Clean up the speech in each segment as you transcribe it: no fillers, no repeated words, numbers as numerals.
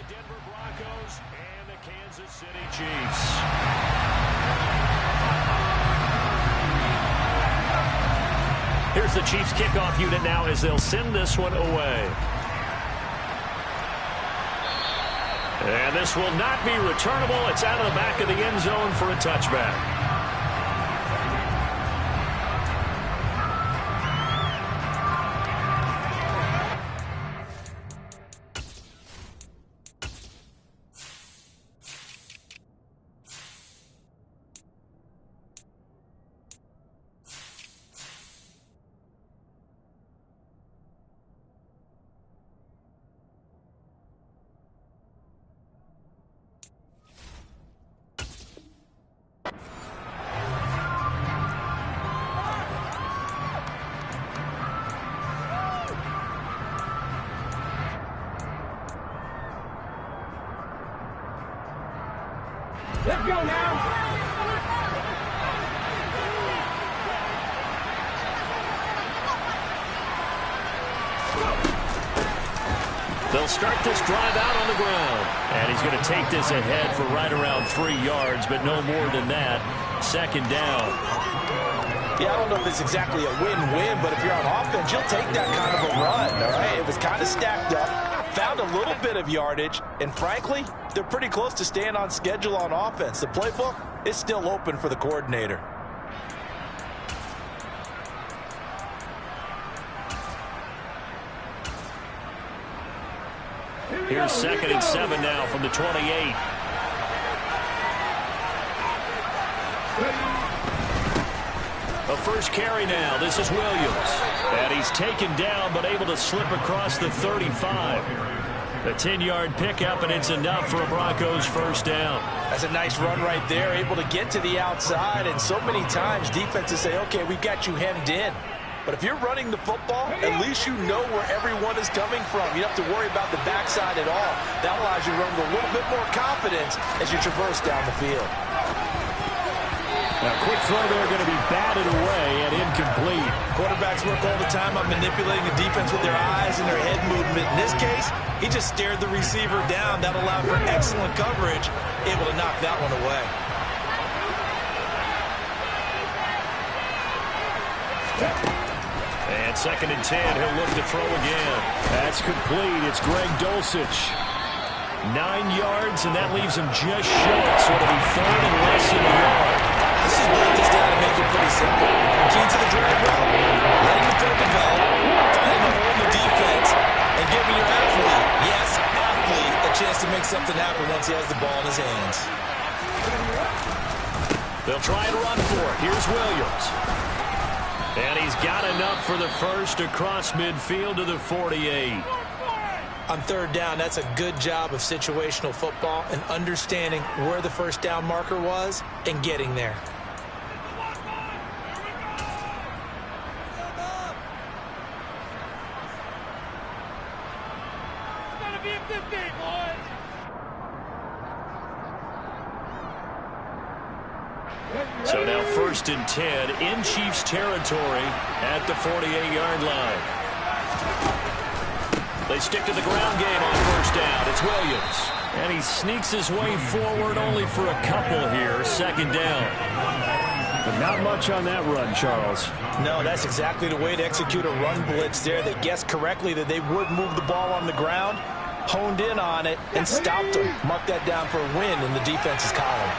the Denver Broncos and the Kansas City Chiefs. Here's the Chiefs kickoff unit now as they'll send this one away. And this will not be returnable. It's out of the back of the end zone for a touchback. Let's go now. They'll start this drive out on the ground. And he's going to take this ahead for right around 3 yards, but no more than that. Second down. Yeah, I don't know if it's exactly a win-win, but if you're on offense, you'll take that kind of a run, all right? It was kind of stacked up, found a little bit of yardage, and frankly, they're pretty close to staying on schedule on offense. The playbook is still open for the coordinator. Here's 2nd and 7 now from the 28. A first carry now. This is Williams. And he's taken down but able to slip across the 35. A 10-yard pickup, and it's enough for a Broncos first down. That's a nice run right there, able to get to the outside. And so many times defenses say, okay, we've got you hemmed in. But if you're running the football, at least you know where everyone is coming from. You don't have to worry about the backside at all. That allows you to run with a little bit more confidence as you traverse down the field. Now, quick throw there going to be batted away and incomplete. Quarterbacks work all the time on manipulating the defense with their eyes and their head movement. In this case, he just stared the receiver down. That allowed for excellent coverage, able to knock that one away. And 2nd and 10, he'll look to throw again. That's complete. It's Greg Dulcich. 9 yards, and that leaves him just short, so it'll be 3rd and less than a yard. This is break this down to make it pretty simple. Key to the drag route, letting the play develop, finding the hole in the defense, and giving your athlete, yes, athlete, a chance to make something happen once he has the ball in his hands. They'll try and run for it. Here's Williams. And he's got enough for the first across midfield to the 48. On 3rd down, that's a good job of situational football and understanding where the first down marker was and getting there. It's gonna be a good day, boys. So now 1st and 10 in Chiefs territory at the 48-yard line. They stick to the ground game on 1st down. It's Williams. And he sneaks his way forward only for a couple here. 2nd down. But not much on that run, Charles. No, that's exactly the way to execute a run blitz there. They guessed correctly that they would move the ball on the ground, honed in on it, and stopped them. Mark that down for a win in the defense's column.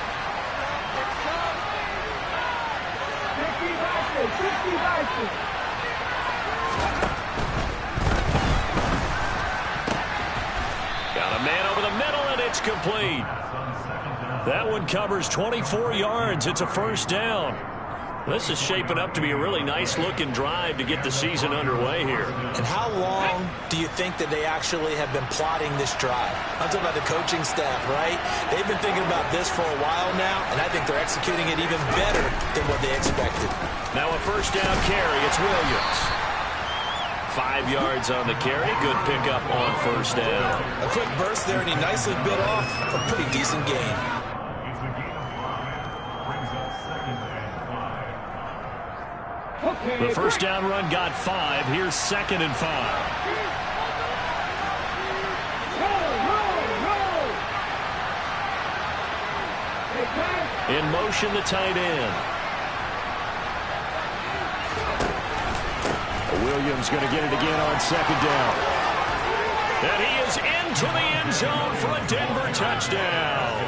Got a man over the middle, and it's complete. That one covers 24 yards. It's a first down. This is shaping up to be a really nice-looking drive to get the season underway here. And how long do you think that they actually have been plotting this drive? I'm talking about the coaching staff, right? They've been thinking about this for a while now, and I think they're executing it even better than what they expected. Now a first down carry. It's Williams. 5 yards on the carry. Good pickup on first down. A quick burst there, and he nicely bit off a pretty decent gain. The first down run got 5. Here's 2nd and 5. In motion, the tight end. Williams going to get it again on second down. And he is into the end zone for a Denver touchdown.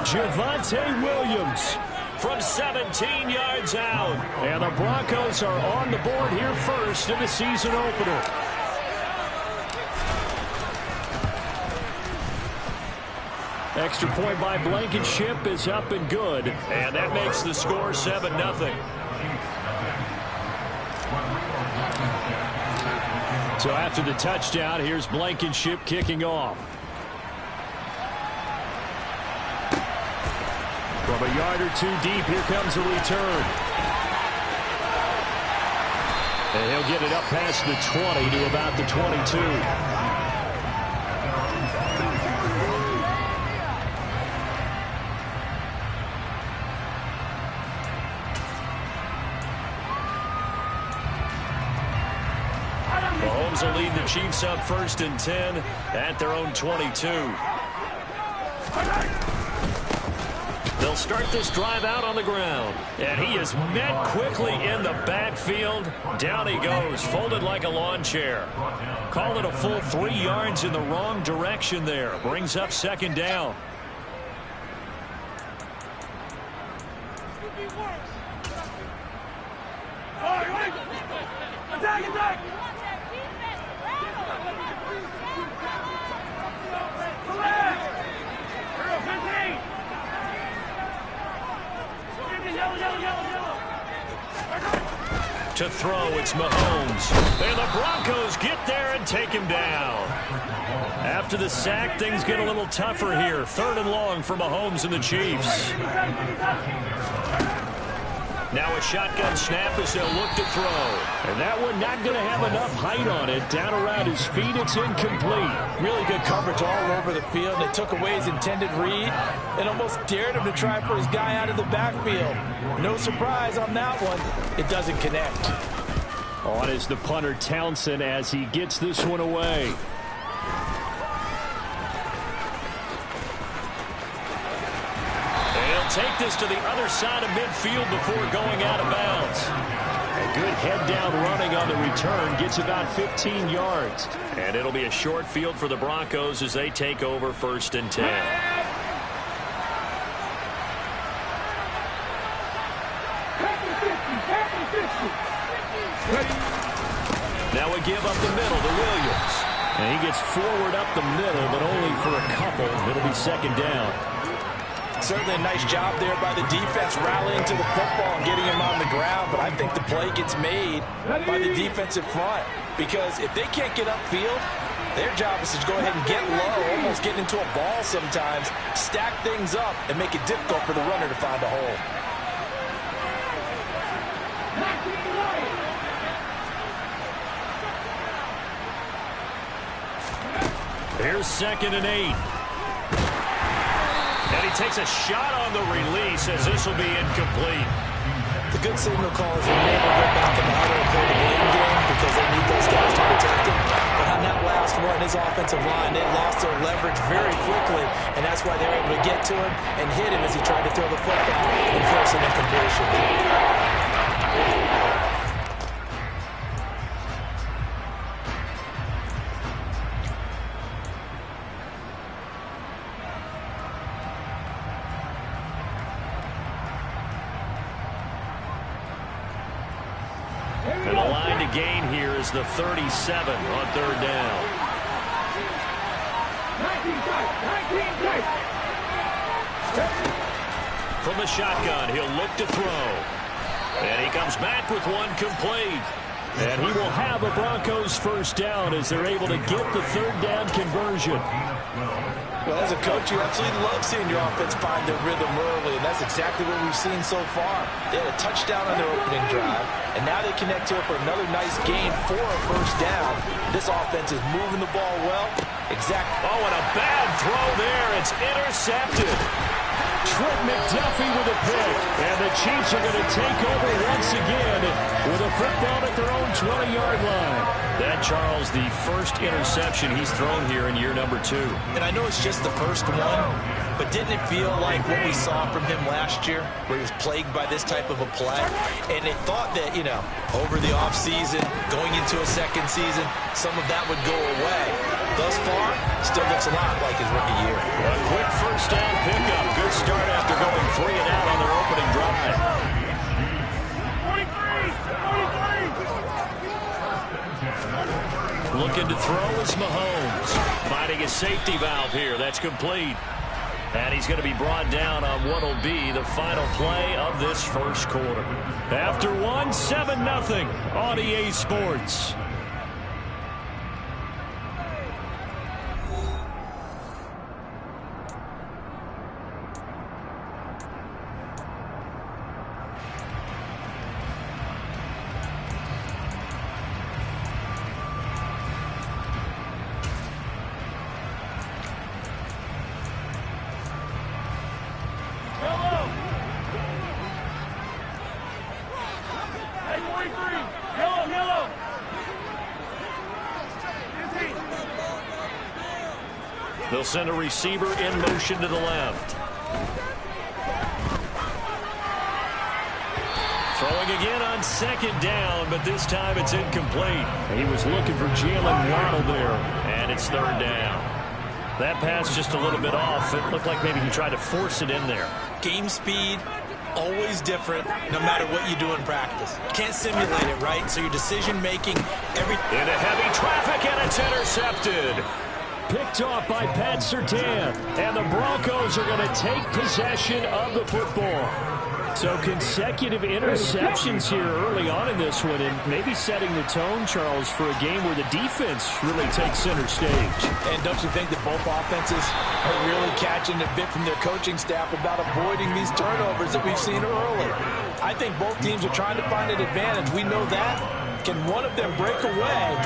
Javonte Williams from 17 yards out. And the Broncos are on the board here first in the season opener. Extra point by Blankenship is up and good. And that makes the score 7-0. So after the touchdown, here's Blankenship kicking off. From a yard or two deep, here comes a return. And he'll get it up past the 20 to about the 22. Mahomes will lead the Chiefs up 1st and 10 at their own 22. They'll start this drive out on the ground. And he is met quickly in the backfield. Down he goes, folded like a lawn chair. Call it a full 3 yards in the wrong direction there. Brings up 2nd down. Attack! To throw, it's Mahomes. And the Broncos get there and take him down. After the sack, things get a little tougher here. 3rd and long for Mahomes and the Chiefs. Now a shotgun snap as they'll look to throw. And that one not going to have enough height on it. Down around his feet, it's incomplete. Really good coverage all over the field. They took away his intended read and almost dared him to try and put his guy out of the backfield. No surprise on that one. It doesn't connect. On is the punter Townsend as he gets this one away. Take this to the other side of midfield before going out of bounds. A good head down running on the return gets about 15 yards. And it'll be a short field for the Broncos as they take over 1st and 10. Now a give up the middle to Williams. And he gets forward up the middle, but only for a couple. It'll be 2nd down. Certainly a nice job there by the defense rallying to the football and getting him on the ground, but I think the play gets made by the defensive front because if they can't get upfield, their job is to go ahead and get low, almost get into a ball sometimes, stack things up, and make it difficult for the runner to find a hole. Here's 2nd and 8. And he takes a shot on the release as this will be incomplete. The good signal call is they never go back in the huddle and play the blame game because they need those guys to protect him. But on that last one, his offensive line, they lost their leverage very quickly, and that's why they're able to get to him and hit him as he tried to throw the football and force an incompletion. And the line to gain here is the 37 on 3rd down. 19 tight. From the shotgun, he'll look to throw. And he comes back with one complete. And he will have a Broncos 1st down as they're able to get the 3rd down conversion. Well, as a coach, you absolutely love seeing your offense find their rhythm early, and that's exactly what we've seen so far. They had a touchdown on their opening drive, and now they connect here for another nice gain for a 1st down. This offense is moving the ball well. Oh, and a bad throw there. It's intercepted. Trent McDuffie with a pick, and the Chiefs are going to take over once again with a football at their own 20-yard line. That, Charles, the first interception he's thrown here in year number 2. And I know it's just the first one, but didn't it feel like what we saw from him last year, where he was plagued by this type of a play? And it thought that, over the offseason, going into a second season, some of that would go away. Thus far, still looks a lot like his rookie year. A quick first down pickup. Good start after going 3 and out on their opening drive. 43. Looking to throw is Mahomes. Finding a safety valve here. That's complete. And he's going to be brought down on what will be the final play of this first quarter. After 7-0 on EA Sports. They'll send a receiver in motion to the left. Throwing again on second down, but this time it's incomplete. He was looking for Jalen Waddle there, and it's third down. That pass just a little bit off. It looked like maybe he tried to force it in there. Game speed, always different, no matter what you do in practice. Can't simulate it, right? So your decision-making, everything. Into heavy traffic, and it's intercepted. Picked off by Pat Surtain, and the Broncos are going to take possession of the football. So consecutive interceptions here early on in this one, and maybe setting the tone, Charles, for a game where the defense really takes center stage. And don't you think that both offenses are really catching a bit from their coaching staff about avoiding these turnovers that we've seen early? I think both teams are trying to find an advantage. We know that. Can one of them break away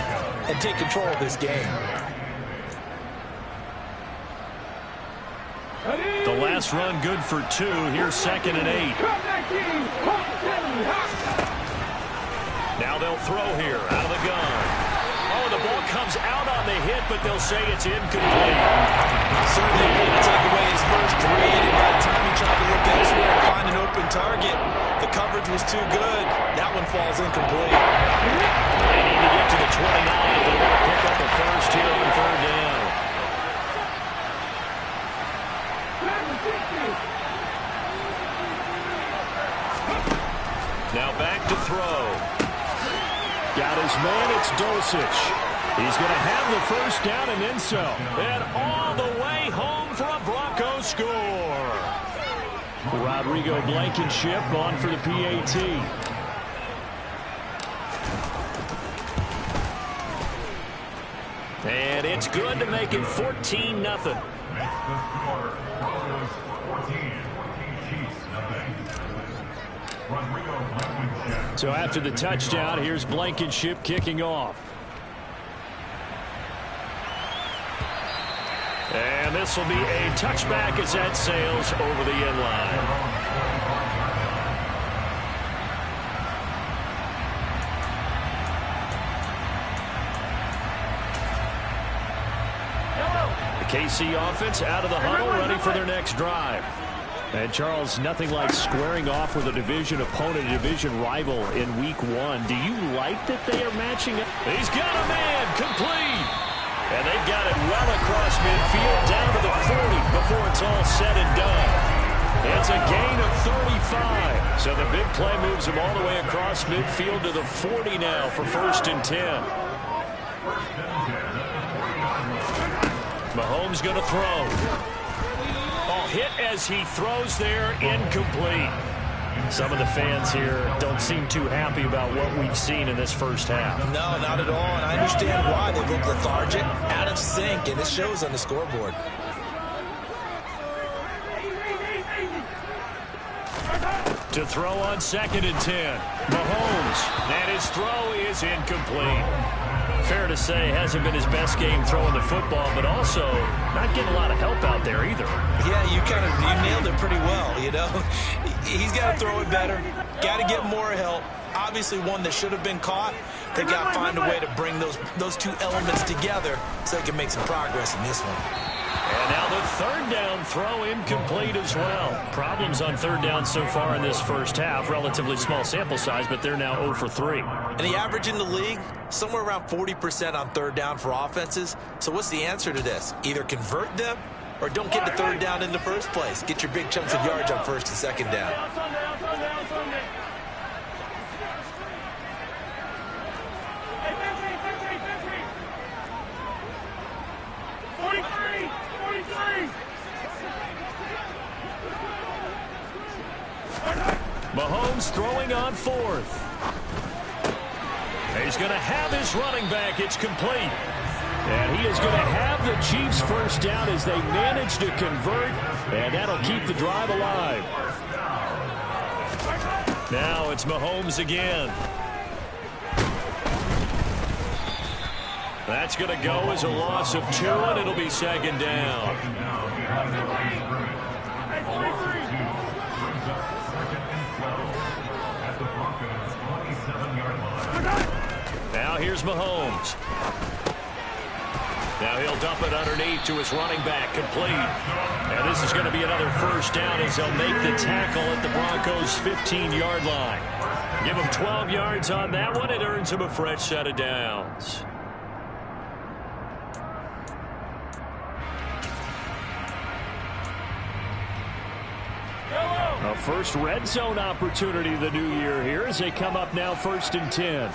and take control of this game? The last run good for 2. Here's 2nd and 8. Now they'll throw here out of the gun. Oh, the ball comes out on the hit, but they'll say it's incomplete. Certainly going to take away his first read, and by the time he tried to look elsewhere and find an open target, the coverage was too good. That one falls incomplete. They need to get to the 29 if they want to pick up the first here on third down. Now back to throw. Got his man, it's Dulcich. He's going to have the first down and then so. And all the way home for a Bronco score. Rodrigo Blankenship on for the PAT. And it's good to make it 14-0. So after the touchdown, here's Blankenship kicking off. And this will be a touchback as that sails over the end line. The KC offense out of the huddle, ready for their next drive. And, Charles, nothing like squaring off with a division opponent, a division rival in Week 1. Do you like that they are matching up? He's got a man, complete. And they've got it well across midfield, down to the 40 before it's all said and done. It's a gain of 35. So the big play moves him all the way across midfield to the 40 now for 1st and 10. Mahomes going to throw. Hit as he throws there, incomplete. Some of the fans here don't seem too happy about what we've seen in this first half. No, not at all, and I understand why. They look lethargic, out of sync, and it shows on the scoreboard. To throw on 2nd and 10. Mahomes, and his throw is incomplete. Fair to say, hasn't been his best game throwing the football, but also not getting a lot of help out there either. Yeah, you nailed it pretty well, He's got to throw it better, got to get more help. Obviously one that should have been caught. They got to find a way to bring those two elements together so they can make some progress in this one. And now the third down throw incomplete as well. Problems on third down so far in this first half. Relatively small sample size, but they're now 0 for 3. And the average in the league, somewhere around 40% on third down for offenses. So what's the answer to this? Either convert them or don't get the third down in the first place. Get your big chunks of yards on first and second down. Mahomes throwing on fourth. He's going to have his running back. It's complete. And he is going to have the Chiefs first down as they manage to convert. And that'll keep the drive alive. Now it's Mahomes again. That's going to go as a loss of 2, and it'll be second down. Now here's Mahomes. Now he'll dump it underneath to his running back, complete. And this is going to be another first down as they'll make the tackle at the Broncos' 15-yard line. Give him 12 yards on that one. It earns him a fresh set of downs. A first red zone opportunity of the new year here as they come up now 1st and 10.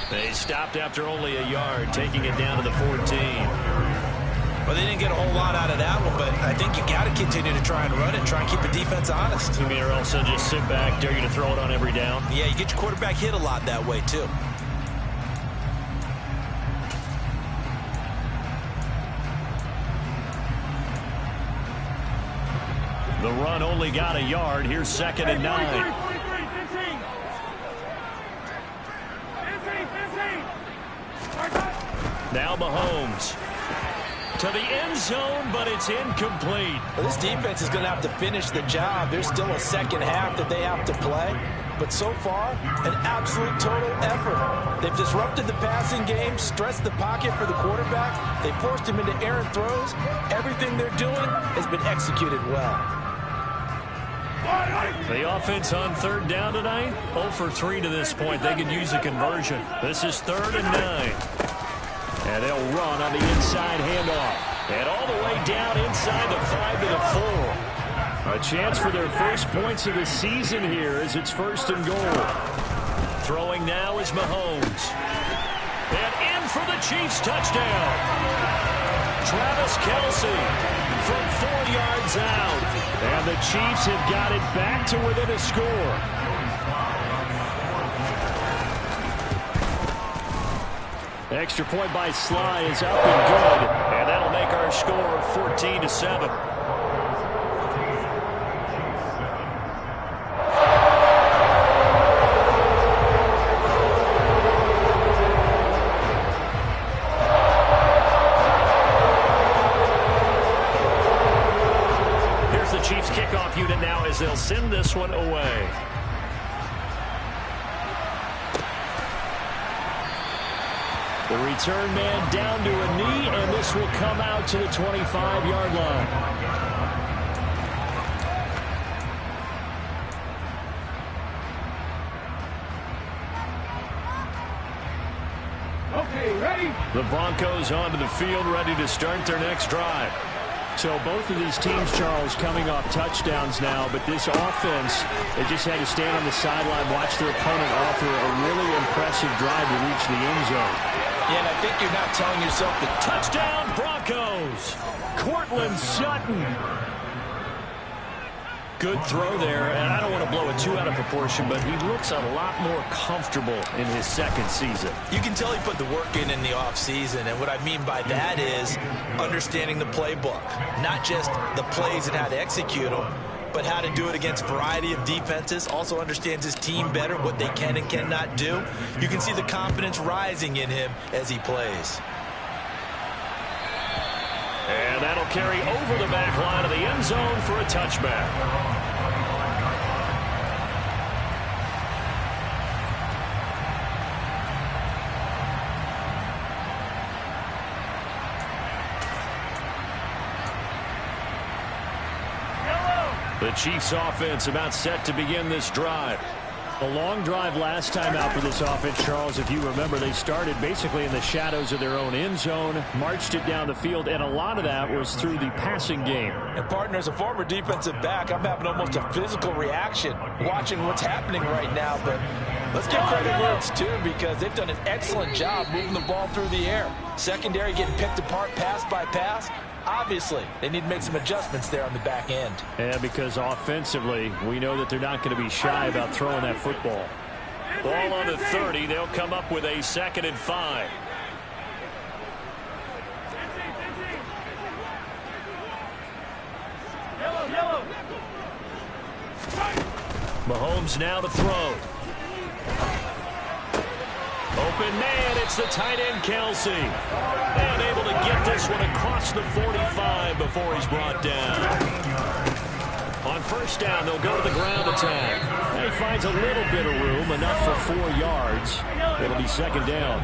They stopped after only a yard, taking it down to the 14. Well, they didn't get a whole lot out of that one, but I think you got to continue to try and run it, try and keep the defense honest. You mean or else they'll just sit back, dare you to throw it on every down? Yeah, you get your quarterback hit a lot that way, too. The run only got a yard. Here's 2nd and 9. Now Mahomes to the end zone, but it's incomplete. Well, this defense is going to have to finish the job. There's still a second half that they have to play. But so far, an absolute total effort. They've disrupted the passing game, stressed the pocket for the quarterback. They forced him into errant throws. Everything they're doing has been executed well. The offense on third down tonight, 0 for 3 to this point. They could use a conversion. This is 3rd and 9. And they'll run on the inside handoff. And all the way down inside the 5 to the 4. A chance for their first points of the season here as it's 1st and goal. Throwing now is Mahomes. And in for the Chiefs touchdown. Travis Kelce from 4 yards out. And the Chiefs have got it back to within a score. Extra point by Sly is up and good. And that'll make our score 14-7. Here's the Chiefs kickoff unit now as they'll send this one away. The return man down to a knee, and this will come out to the 25-yard line. Okay, ready? The Broncos onto the field, ready to start their next drive. So both of these teams, Charles, coming off touchdowns now, but this offense, they just had to stand on the sideline, watch their opponent offer a really impressive drive to reach the end zone. Yeah, and I think you're not telling yourself the Touchdown, Broncos! Cortland Sutton. Good throw there, and I don't want to blow it too out of proportion, but he looks a lot more comfortable in his second season. You can tell he put the work in the offseason, and what I mean by that is understanding the playbook. Not just the plays and how to execute them, but how to do it against a variety of defenses. Also understands his team better, what they can and cannot do. You can see the confidence rising in him as he plays. And that'll carry over the back line of the end zone for a touchback. The Chiefs offense about set to begin this drive. A long drive last time out for this offense, Charles. If you remember, they started basically in the shadows of their own end zone, marched it down the field, and a lot of that was through the passing game. And, partner, as a former defensive back, I'm having almost a physical reaction watching what's happening right now. But let's give credit where it's due, because they've done an excellent job moving the ball through the air. Secondary getting picked apart pass by pass. Obviously, they need to make some adjustments there on the back end. Yeah, because offensively, we know that they're not going to be shy about throwing that football. Ball on the 30. They'll come up with a 2nd and 5. Mahomes now to throw. Open man, it's the tight end, Kelsey. And able to get this one across the 45 before he's brought down. On first down, they'll go to the ground attack. And he finds a little bit of room, enough for 4 yards. It'll be 2nd down.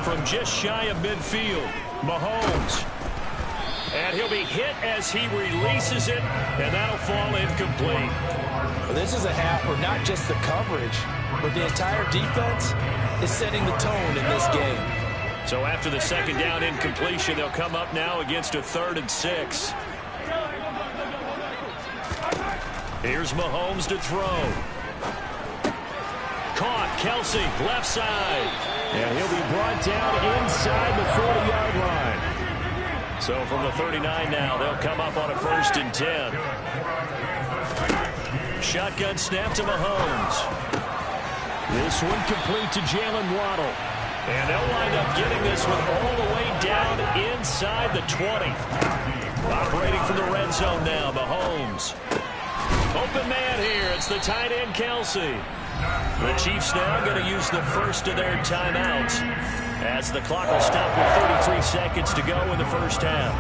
From just shy of midfield, Mahomes. And he'll be hit as he releases it, and that'll fall incomplete. Well, this is a half where not just the coverage, but the entire defense is setting the tone in this game. So after the 2nd down incompletion, they'll come up now against a 3rd and 6. Here's Mahomes to throw. Caught, Kelsey, left side. And he'll be brought down inside the 40-yard line. So from the 39 now, they'll come up on a 1st and 10. Shotgun snap to Mahomes. This one complete to Jalen Waddle. And they'll wind up getting this one all the way down inside the 20. Operating from the red zone now, Mahomes. Open man here. It's the tight end, Kelsey. The Chiefs now going to use the first of their timeouts, as the clock will stop with 33 seconds to go in the first half.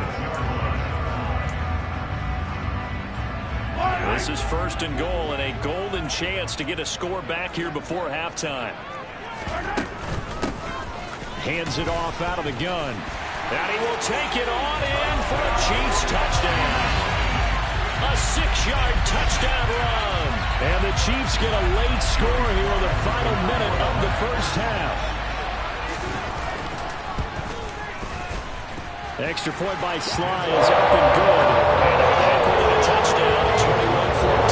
This is 1st and goal, and a golden chance to get a score back here before halftime. Hands it off out of the gun. And he will take it on in for a Chiefs touchdown. A 6-yard touchdown run. And the Chiefs get a late score here in the final minute of the first half. Extra point by Sly is up and good. And they're back with a touchdown at 21-14.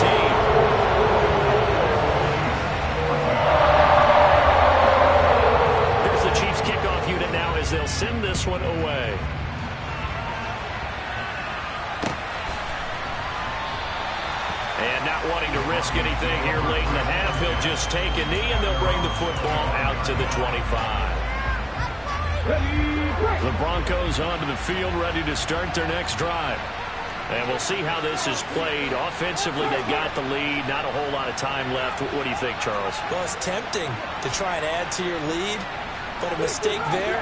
Here's the Chiefs kickoff unit now as they'll send this one away. And not wanting to risk anything here late in the half, he'll just take a knee and they'll bring the football out to the 25. The Broncos onto the field, ready to start their next drive. And we'll see how this is played. Offensively, they've got the lead. Not a whole lot of time left. What do you think, Charles? Well, it's tempting to try and add to your lead, but a mistake there,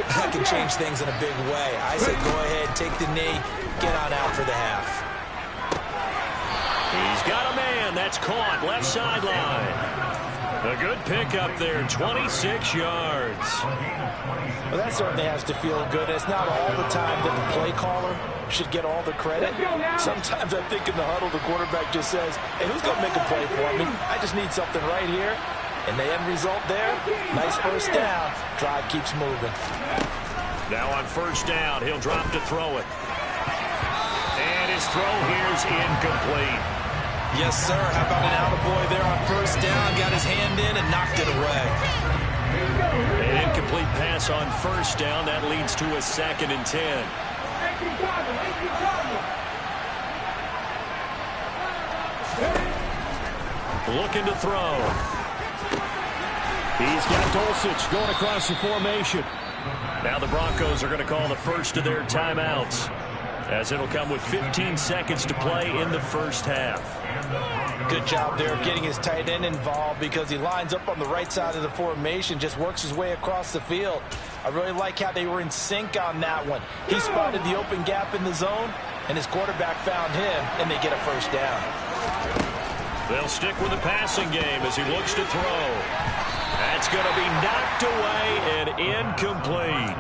that can change things in a big way. I say go ahead, take the knee, get on out for the half. He's got a man. That's caught. Left sideline. A good pickup there. 26 yards. Well, that certainly has to feel good. It's not all the time that the play caller should get all the credit. Sometimes I think in the huddle, the quarterback just says, hey, who's going to make a play for me? I just need something right here. And the end result there, nice first down. Drive keeps moving. Now on first down, he'll drop to throw it. And his throw here's incomplete. Yes, sir. How about an attaboy there on first down? Got his hand in and knocked it away. An incomplete pass on first down. That leads to a 2nd and 10. Looking to throw. He's got Dulcich going across the formation. Now the Broncos are going to call the first of their timeouts, as it'll come with 15 seconds to play in the first half. Good job there of getting his tight end involved, because he lines up on the right side of the formation, just works his way across the field. I really like how they were in sync on that one. He spotted the open gap in the zone, and his quarterback found him, and they get a first down. They'll stick with the passing game as he looks to throw. That's going to be knocked away and incomplete.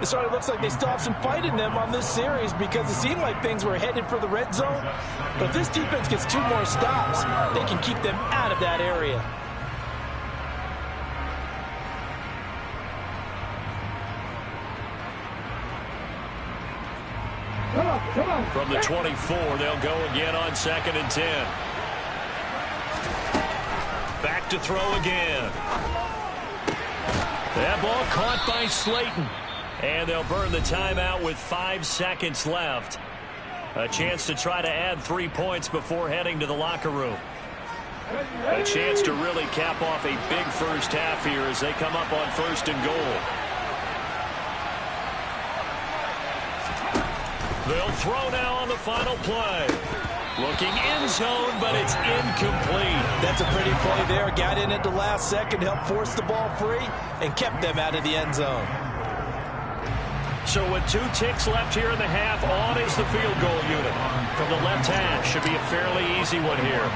It sort of looks like they still have some fight in them on this series because it seemed like things were headed for the red zone. But if this defense gets 2 more stops, they can keep them out of that area. From the 24, they'll go again on 2nd and 10. Back to throw again. That ball caught by Slayton. And they'll burn the timeout with 5 seconds left. A chance to try to add 3 points before heading to the locker room. A chance to really cap off a big first half here as they come up on 1st and goal. They'll throw now on the final play. Looking end zone, but it's incomplete. That's a pretty play there. Got in at the last second, helped force the ball free, and kept them out of the end zone. So with 2 ticks left here in the half, on is the field goal unit. From the left hash, should be a fairly easy one here.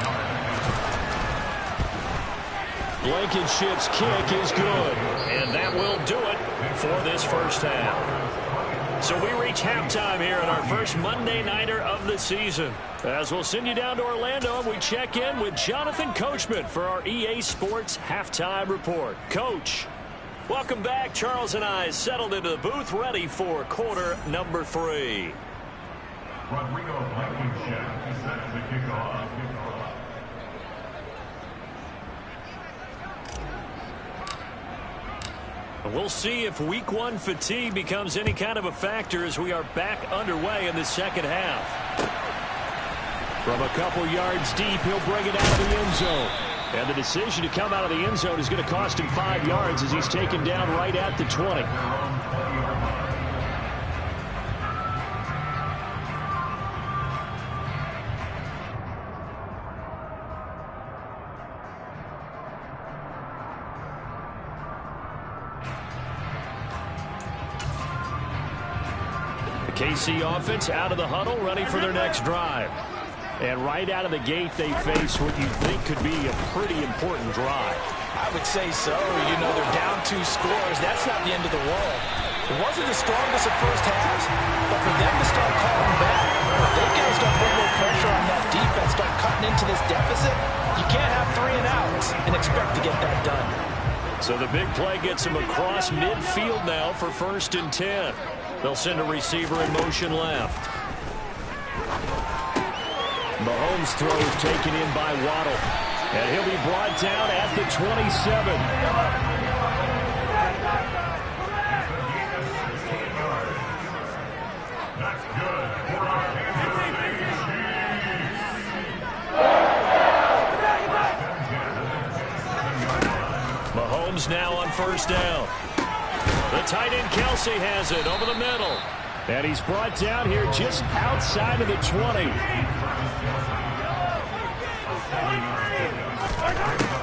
Blankenship's kick is good. And that will do it for this first half. So we reach halftime here in our first Monday Nighter of the season. As we'll send you down to Orlando, and we check in with Jonathan Coachman for our EA Sports Halftime Report. Coach, welcome back. Charles and I settled into the booth, ready for quarter number 3. Rodrigo Blankenship set to kick off. We'll see if week 1 fatigue becomes any kind of a factor as we are back underway in the second half. From a couple yards deep, he'll bring it out of the end zone. And the decision to come out of the end zone is going to cost him 5 yards as he's taken down right at the 20. The KC offense out of the huddle, ready for their next drive. And right out of the gate, they face what you think could be a pretty important drive. I would say so. You know, they're down 2 scores. That's not the end of the world. It wasn't the strongest of first halves, but for them to start calling back, they've got to start putting more pressure on that defense, start cutting into this deficit. You can't have 3 and outs and expect to get that done. So the big play gets them across midfield now for 1st and 10. They'll send a receiver in motion left. Mahomes throws taken in by Waddle. And he'll be brought down at the 27. That's good for our Mahomes now on 1st down. The tight end Kelsey has it over the middle. And he's brought down here just outside of the 20.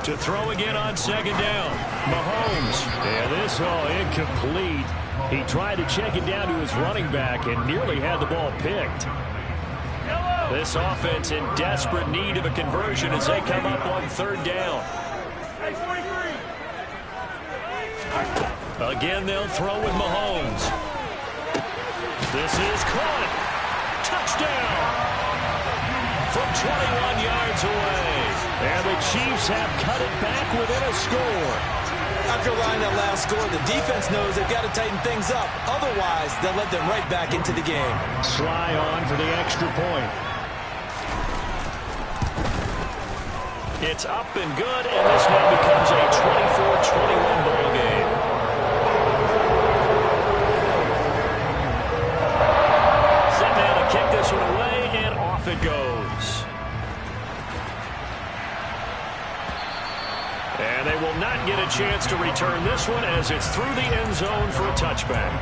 To throw again on 2nd down. Mahomes. And this incomplete. He tried to check it down to his running back and nearly had the ball picked. This offense in desperate need of a conversion as they come up on 3rd down. Again, they'll throw with Mahomes. This is caught. Touchdown. From 21 yards away. And the Chiefs have cut it back within a score. After allowing that last score, the defense knows they've got to tighten things up. Otherwise, they'll let them right back into the game. Sly on for the extra point. It's up and good, and this now becomes a 24-21 ball game. Set now to kick this one away, and off it goes. And they will not get a chance to return this one as it's through the end zone for a touchback.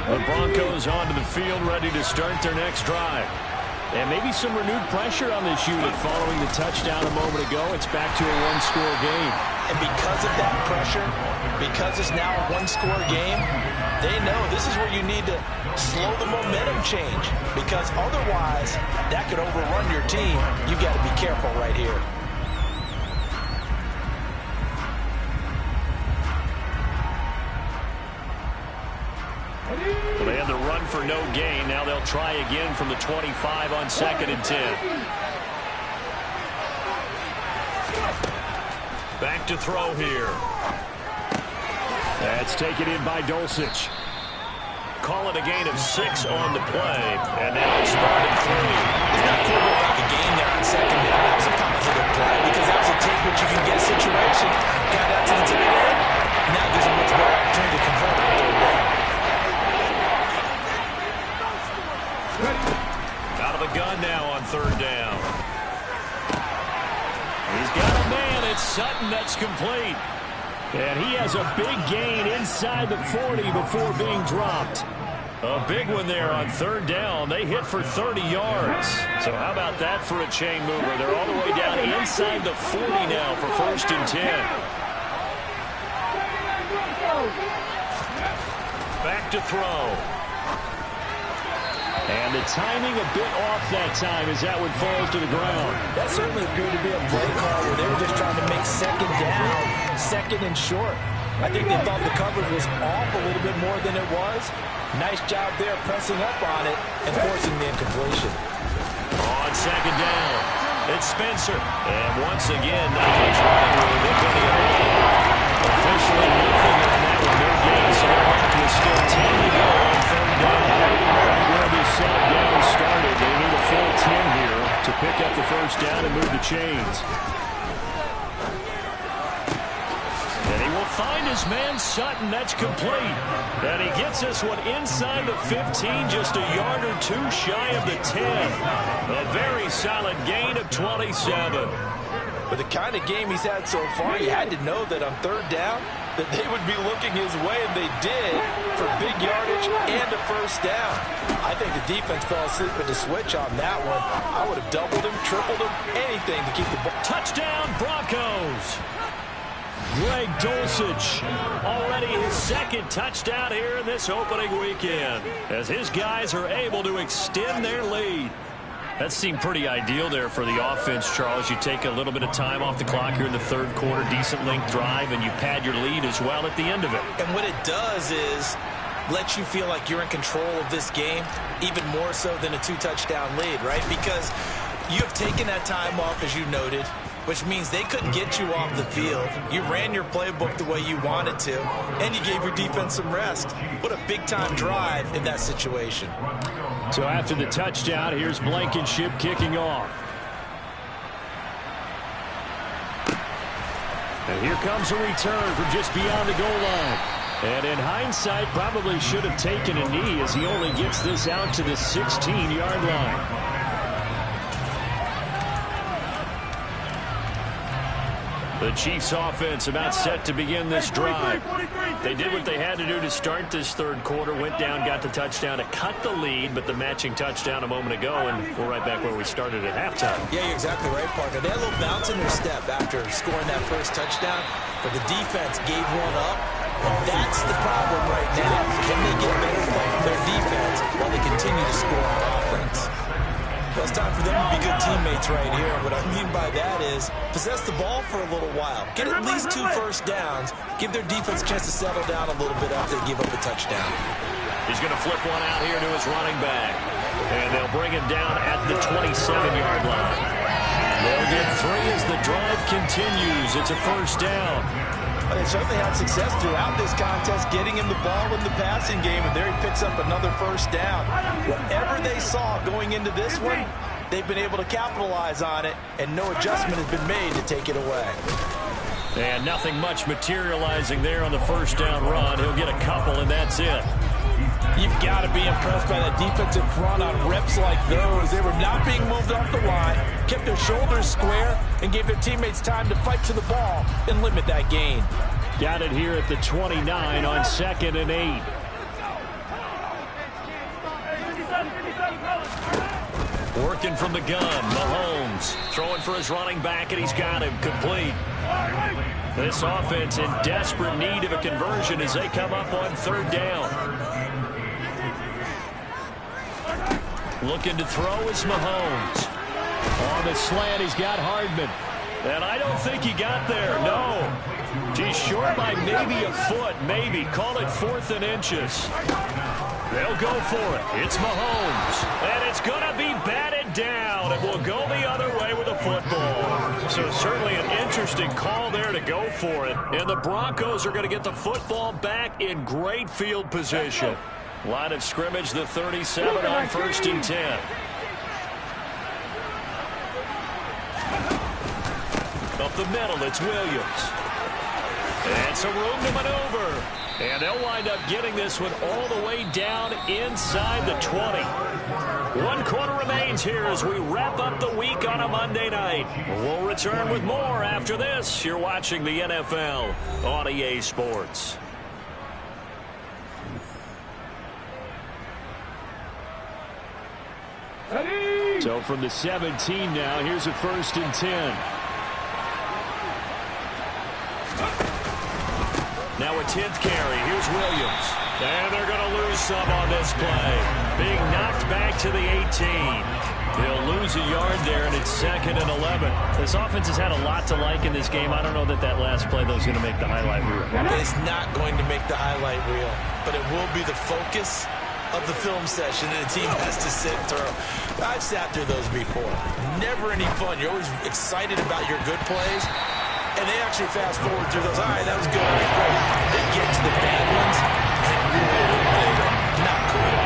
The Broncos onto the field, ready to start their next drive. And maybe some renewed pressure on this unit following the touchdown a moment ago. It's back to a 1-score game. And because of that pressure, because it's now a 1-score game, They know this is where you need to slow the momentum change, because otherwise that could overrun your team. You got to be careful right here. Well, they had the run for no gain. Now they'll try again from the 25 on 2nd and 10. Back to throw here. That's taken in by Dulcich. Call it a gain of 6 on the play, and now it's 3rd and 3. It's not clear about the gain there on 2nd down. That was a positive play because that was a take what you can get situation. Got out to the tight end. Now there's a much better opportunity to convert on 3rd down. Out of the gun now on 3rd down. He's got a man. It's Sutton. That's complete. And he has a big gain inside the 40 before being dropped. A big one there on 3rd down. They hit for 30 yards. So how about that for a chain mover? They're all the way down inside the 40 now for 1st and 10. Back to throw. And the timing a bit off that time as that one falls to the ground. That certainly appeared to be a play call where they were just trying to make 2nd down, 2nd and short. I think they thought the coverage was off a little bit more than it was. Nice job there pressing up on it and forcing the incompletion. On 2nd down, it's Spencer. And once again, not much running room, if any at all. Officially nothing on that with no gain, so they're left with still 10 to go on 3rd down. Where this down started, they need a full 10 here to pick up the 1st down and move the chains. And he will find his man Sutton. That's complete. And he gets this one inside the 15, just a yard or 2 shy of the 10. A very solid gain of 27. With the kind of game he's had so far, you had to know that on 3rd down that they would be looking his way, and they did, for big yardage and a 1st down. I think the defense fell asleep at the switch on that one. I would have doubled him, tripled him, anything to keep the ball. Touchdown, Broncos. Greg Dulcich, already his 2nd touchdown here in this opening weekend, as his guys are able to extend their lead. That seemed pretty ideal there for the offense, Charles. You take a little bit of time off the clock here in the 3rd quarter, decent length drive, and you pad your lead as well at the end of it. And what it does is let you feel like you're in control of this game, even more so than a 2-touchdown lead, right? Because you have taken that time off, as you noted, which means they couldn't get you off the field. You ran your playbook the way you wanted to, and you gave your defense some rest. What a big-time drive in that situation. So after the touchdown, here's Blankenship kicking off. And here comes a return from just beyond the goal line. And in hindsight, probably should have taken a knee as he only gets this out to the 16-yard line. The Chiefs offense about set to begin this drive. They did what they had to do to start this 3rd quarter, went down, got the touchdown to cut the lead, but the matching touchdown a moment ago, and we're right back where we started at halftime. Yeah, you're exactly right, partner. They had a little bounce in their step after scoring that 1st touchdown, but the defense gave one up, and that's the problem right now. Can they get better play from their defense while they continue to score on offense? Well, it's time for them to be good teammates right here. What I mean by that is possess the ball for a little while. Get at least 2 1st downs. Give their defense a chance to settle down a little bit after they give up a touchdown. He's going to flip one out here to his running back. And they'll bring him down at the 27-yard line. They'll get 3 as the drive continues. It's a 1st down. Well, they certainly had success throughout this contest getting him the ball in the passing game, and there he picks up another 1st down. Whatever they saw going into this one, they've been able to capitalize on it, and no adjustment has been made to take it away. And nothing much materializing there on the 1st down run. He'll get a couple, and that's it. You've got to be impressed by that defensive front on reps like those. They were not being moved off the line, kept their shoulders square, and gave their teammates time to fight to the ball and limit that gain. Got it here at the 29 on 2nd and 8. Working from the gun, Mahomes throwing for his running back, and he's got him complete. This offense in desperate need of a conversion as they come up on 3rd down. Looking to throw is Mahomes. On the slant, he's got Hardman. And I don't think he got there, no. He's short by maybe a foot, maybe. Call it 4th and inches. They'll go for it. It's Mahomes. And it's going to be batted down. It will go the other way with a football. So certainly an interesting call there to go for it. And the Broncos are going to get the football back in great field position. Line of scrimmage, the 37 on 1st and 10. Up the middle, it's Williams. And some room to maneuver. And they'll wind up getting this one all the way down inside the 20. 1 quarter remains here as we wrap up the week on a Monday night. We'll return with more after this. You're watching the NFL on EA Sports. So from the 17 now, here's a 1st and 10. Now a 10th carry. Here's Williams. And they're going to lose some on this play. Being knocked back to the 18. They'll lose a yard there, and it's 2nd and 11. This offense has had a lot to like in this game. I don't know that that last play, though, is going to make the highlight reel. It's not going to make the highlight reel, but it will be the focus of the film session that the team has to sit through. I've sat through those before. Never any fun. You're always excited about your good plays. And they actually fast forward through those. All right, that was good. All right, great. They get to the bad ones and really eliminate them. Not cool.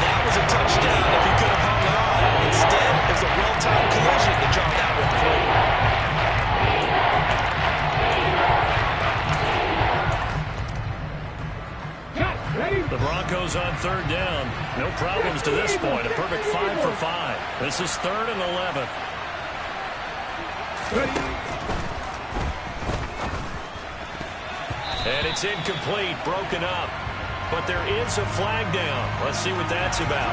That was a touchdown if he could have hung on. Instead, it was a well-timed collision to drop that one free. The Broncos on 3rd down. No problems to this point. A perfect 5 for 5. This is 3rd and 11. And it's incomplete, broken up. But there is a flag down. Let's see what that's about.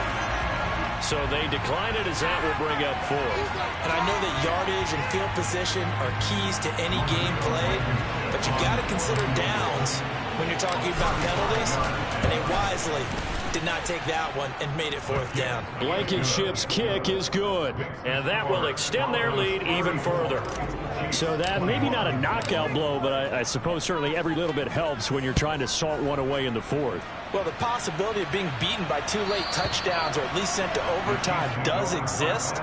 So they decline it as that will bring up 4. And I know that yardage and field position are keys to any game played, but you got to consider downs when you're talking about penalties. And they wisely did not take that one and made it 4th down. Blankenship's kick is good. And that will extend their lead even further. So that maybe not a knockout blow, but I suppose certainly every little bit helps when you're trying to salt one away in the 4th. Well, the possibility of being beaten by 2 late touchdowns or at least sent to overtime does exist.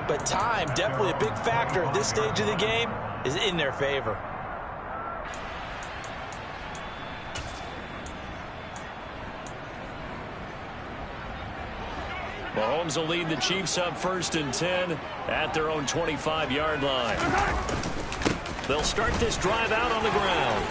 But time, definitely a big factor at this stage of the game, is in their favor. Mahomes will lead the Chiefs up 1st and 10 at their own 25-yard line. They'll start this drive out on the ground.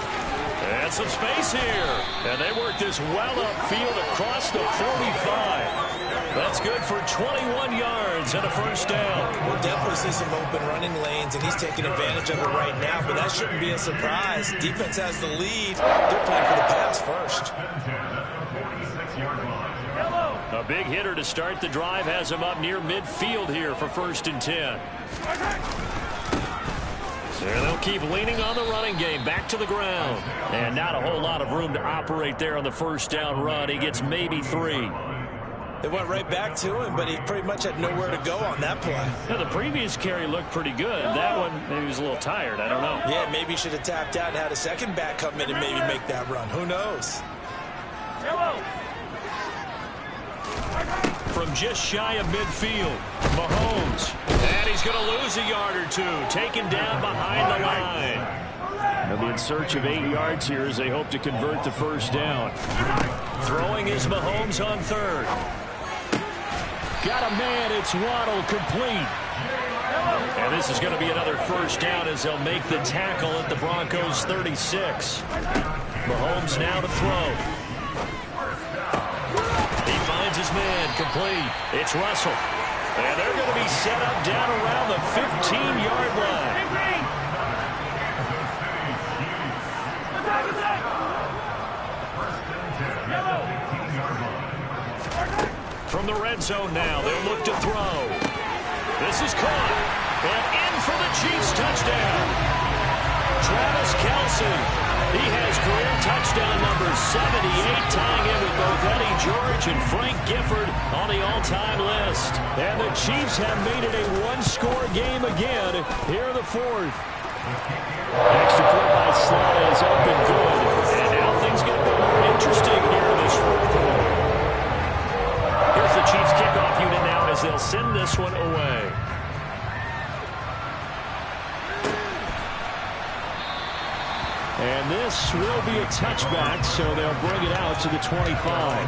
And some space here. And they work this well upfield across the 45. That's good for 21 yards and a 1st down. We'll definitely see some open running lanes, and he's taking advantage of it right now, but that shouldn't be a surprise. Defense has the lead. They're playing for the pass first. A big hitter to start the drive has him up near midfield here for 1st and 10. So they'll keep leaning on the running game, back to the ground. And not a whole lot of room to operate there on the 1st down run. He gets maybe 3. They went right back to him, but he pretty much had nowhere to go on that play. Now, the previous carry looked pretty good. That one, maybe he was a little tired. I don't know. Yeah, maybe he should have tapped out and had a second back come in and maybe make that run. Who knows? From just shy of midfield, Mahomes. And he's going to lose a yard or 2, taken down behind the line. They'll be in search of 8 yards here as they hope to convert the 1st down. Throwing is Mahomes on 3rd. Got a man, it's Waddle, complete. And this is going to be another 1st down as they'll make the tackle at the Broncos' 36. Mahomes now to throw. He finds his man, complete. It's Russell. And they're going to be set up down around the 15-yard line. From the red zone now, they'll look to throw. This is caught. And in for the Chiefs touchdown. Travis Kelce. He has career touchdown number 78, tying in with both Eddie George and Frank Gifford on the all-time list. And the Chiefs have made it a one-score game again here in the fourth. Extra point by Sly is up and good. And now things get a bit more interesting here in this fourth quarter. Here's the Chiefs kickoff unit now as they'll send this one away. And this will be a touchback, so they'll bring it out to the 25.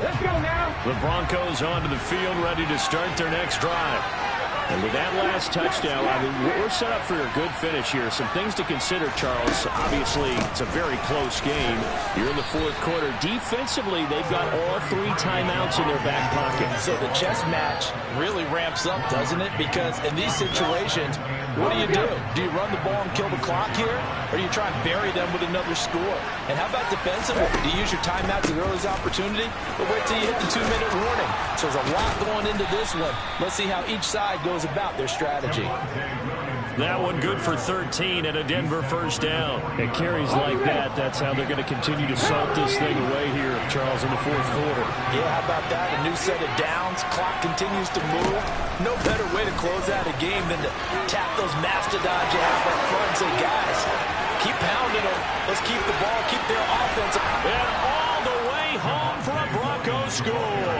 Let's go now. The Broncos onto the field, ready to start their next drive. And with that last touchdown, I mean, we're set up for a good finish here. Some things to consider, Charles. Obviously, it's a very close game. You're in the fourth quarter. Defensively, they've got all 3 timeouts in their back pocket. So the chess match really ramps up, doesn't it? Because in these situations, what do? Do you run the ball and kill the clock here? Or do you try and bury them with another score? And how about defensively? Do you use your timeouts at earliest opportunity? But wait till you hit the 2-minute warning. So there's a lot going into this one. Let's see how each side goes about their strategy. That one good for 13 and a Denver first down. It carries like that. That's how they're going to continue to salt this thing away here, Charles, in the fourth quarter. Yeah, how about that? A new set of downs. Clock continues to move. No better way to close out a game than to tap those mastodons you have up front and say, guys, keep pounding them. Let's keep the ball, keep their offense. And all the way home for a Broncos score.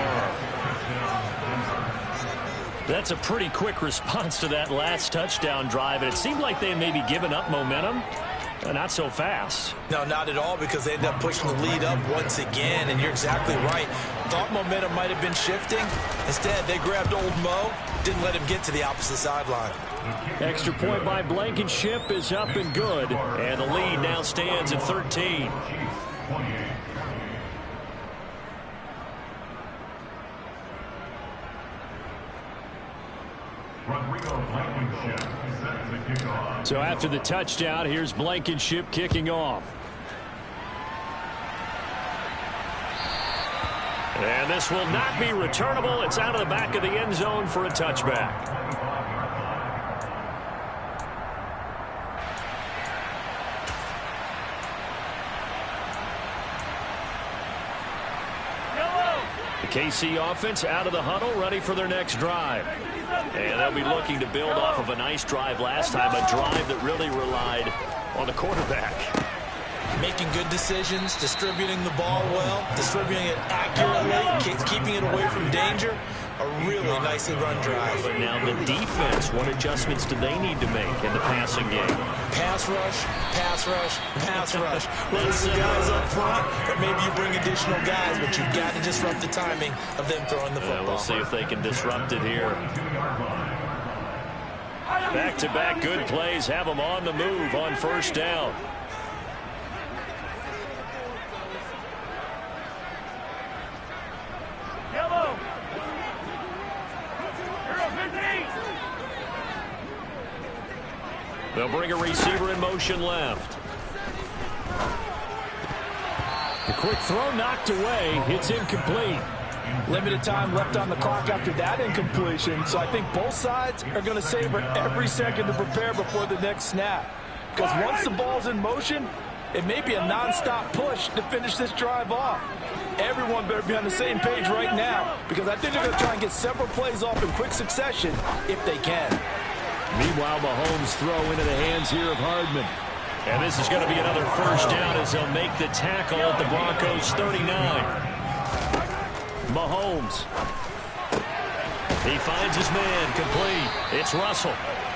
That's a pretty quick response to that last touchdown drive. And it seemed like they may be giving up momentum. Not so fast. No, not at all, because they end up pushing the lead up once again. And you're exactly right. Thought momentum might have been shifting. Instead, they grabbed old Mo. Didn't let him get to the opposite sideline. Extra point by Blankenship is up and good. And the lead now stands at 13. So after the touchdown, here's Blankenship kicking off. And this will not be returnable. It's out of the back of the end zone for a touchback. The KC offense out of the huddle, ready for their next drive. And they'll be looking to build off of a nice drive last time, a drive that really relied on the quarterback. Making good decisions, distributing the ball well, distributing it accurately, keeping it away from danger. A really nicely run drive. But now the defense, what adjustments do they need to make in the passing game? Pass rush, pass rush, pass rush. Whether it's the guys up front, or maybe you bring additional guys, but you've got to disrupt the timing of them throwing the football. We'll see if they can disrupt it here. Back-to-back good plays have them on the move on first down. They'll bring a receiver in motion left. The quick throw knocked away. It's incomplete. Limited time left on the clock after that incompletion, so I think both sides are going to savor every second to prepare before the next snap. Because once the ball's in motion, it may be a non-stop push to finish this drive off. Everyone better be on the same page right now, because I think they're going to try and get several plays off in quick succession if they can. Meanwhile, Mahomes throw into the hands here of Hardman. And this is going to be another first down as they'll make the tackle at the Broncos' 39. Mahomes. He finds his man complete. It's Russell.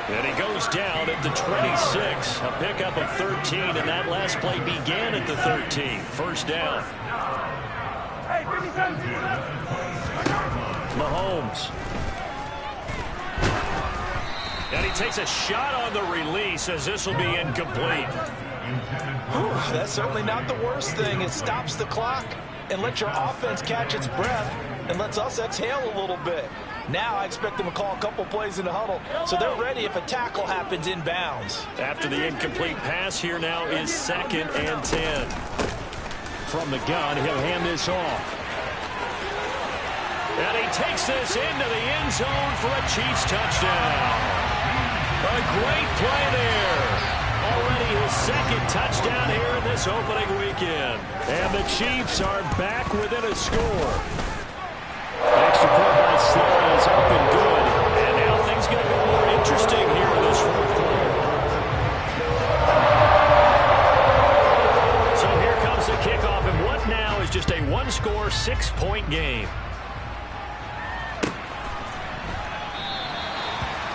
And he goes down at the 26. A pickup of 13, and that last play began at the 13. First down. Mahomes. And he takes a shot on the release as this will be incomplete. That's certainly not the worst thing. It stops the clock and lets your offense catch its breath and lets us exhale a little bit. Now I expect them to call a couple plays in the huddle so they're ready if a tackle happens inbounds. After the incomplete pass, here now is 2nd and 10. From the gun, he'll hand this off. And he takes this into the end zone for a Chiefs touchdown. A great play there. Already his second touchdown here in this opening weekend. And the Chiefs are back within a score. Extra point by Slay is up and good. And now things get a bit more interesting here in this fourth quarter. So here comes the kickoff, and what now is just a one-score, 6-point game.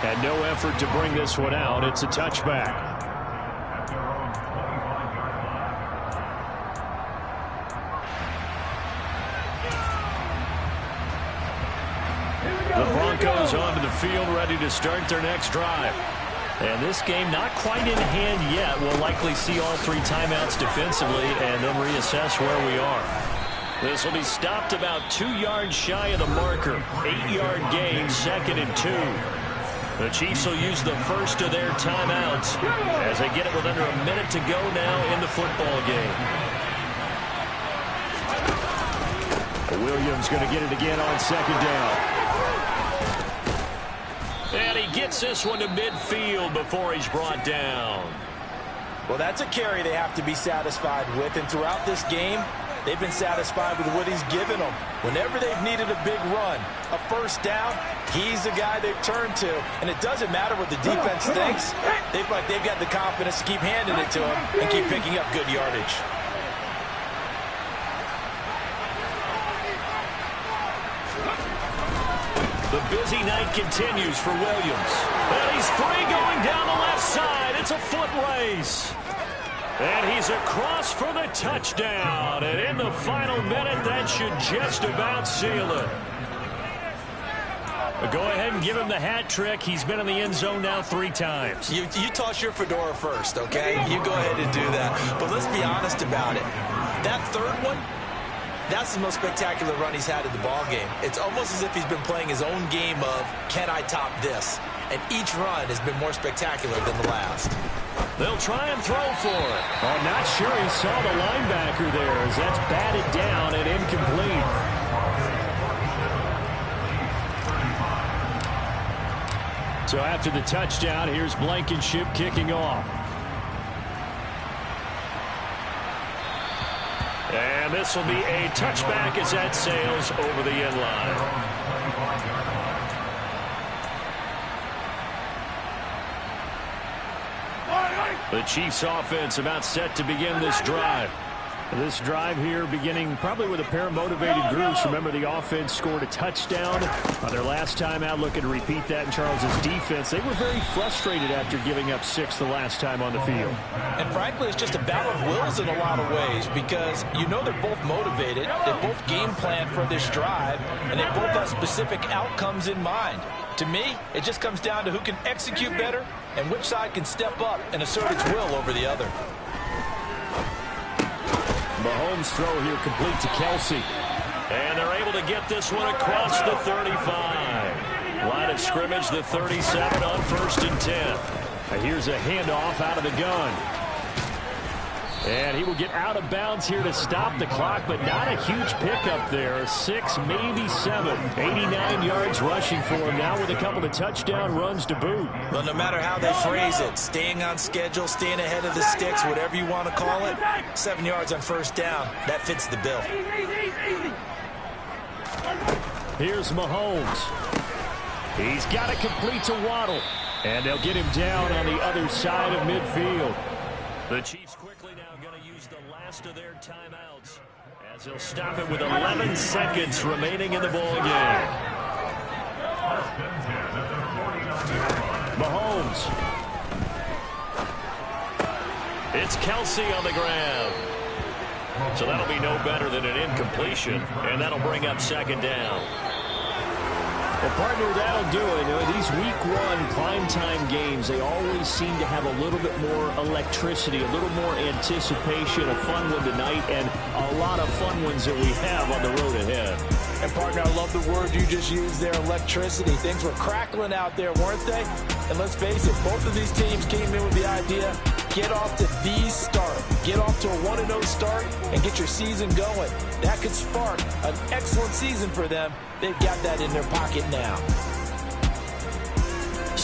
And no effort to bring this one out. It's a touchback. The Broncos onto the field, ready to start their next drive. And this game not quite in hand yet. We'll likely see all 3 timeouts defensively and then reassess where we are. This will be stopped about 2 yards shy of the marker. 8-yard gain, 2nd and 2. The Chiefs will use the first of their timeouts as they get it with under a minute to go now in the football game. Williams going to get it again on 2nd down. And he gets this one to midfield before he's brought down. Well, that's a carry they have to be satisfied with, and throughout this game, they've been satisfied with what he's given them. Whenever they've needed a big run, a first down, he's the guy they've turned to. And it doesn't matter what the defense thinks. They've got the confidence to keep handing it to him and keep picking up good yardage. The busy night continues for Williams. And he's free going down the left side. It's a foot race. And he's across for the touchdown. And in the final minute, that should just about seal it. But go ahead and give him the hat trick. He's been in the end zone now 3 times. You toss your fedora first, okay? You go ahead and do that. But let's be honest about it. That third one, that's the most spectacular run he's had in the ballgame. It's almost as if he's been playing his own game of, can I top this? And each run has been more spectacular than the last. They'll try and throw for it. Oh, not sure he saw the linebacker there as that's batted down and incomplete. So after the touchdown, here's Blankenship kicking off. And this will be a touchback as that sails over the end line. The Chiefs offense about set to begin this drive. This drive here beginning probably with a pair of motivated groups. Remember, the offense scored a touchdown on their last time out. Looking to repeat that in Charles's defense. They were very frustrated after giving up 6 the last time on the field. And frankly, it's just a battle of wills in a lot of ways because you know they're both motivated. They both game plan for this drive, and they both have specific outcomes in mind. To me, it just comes down to who can execute better and which side can step up and assert its will over the other. Mahomes' throw here complete to Kelsey. And they're able to get this one across the 35. Line of scrimmage, the 37 on 1st and 10. And here's a handoff out of the gun. And he will get out of bounds here to stop the clock, but not a huge pickup there. 6, maybe 7. 89 yards rushing for him now with a couple of touchdown runs to boot. Well, no matter how they phrase it, staying on schedule, staying ahead of the sticks, whatever you want to call it, 7 yards on 1st down, that fits the bill. Here's Mahomes. He's got it complete to Waddle. And they'll get him down on the other side of midfield. The Chiefs quickly now going to use the last of their timeouts as they'll stop it with 11 seconds remaining in the ball game. Mahomes. It's Kelsey on the grab. So that'll be no better than an incompletion, and that'll bring up 2nd down. Well, partner, that'll do it. These week 1 primetime games, they always seem to have a little bit more electricity, a little more anticipation, a fun one tonight, and a lot of fun ones that we have on the road ahead. And, partner, I love the word you just used there, electricity. Things were crackling out there, weren't they? And let's face it, both of these teams came in with the idea, get off to the start. Get off to a 1-0 start and get your season going. That could spark an excellent season for them. They've got that in their pocket now.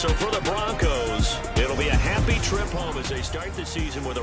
So for the Broncos, it'll be a happy trip home as they start the season with a